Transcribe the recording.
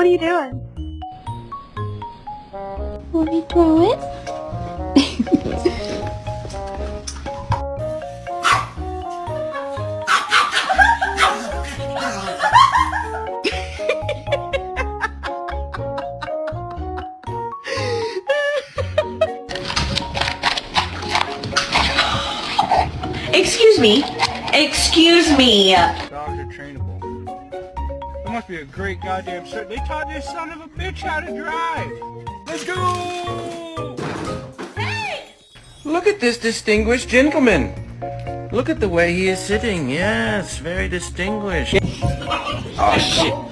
What are you doing? Want me to throw it? Excuse me. Excuse me. Dogs are trainable. That must be a great goddamn cert. They taught this son of a bitch how to drive. Let's go! Hey! Look at this distinguished gentleman. Look at the way he is sitting. Yes, very distinguished. Oh, shit.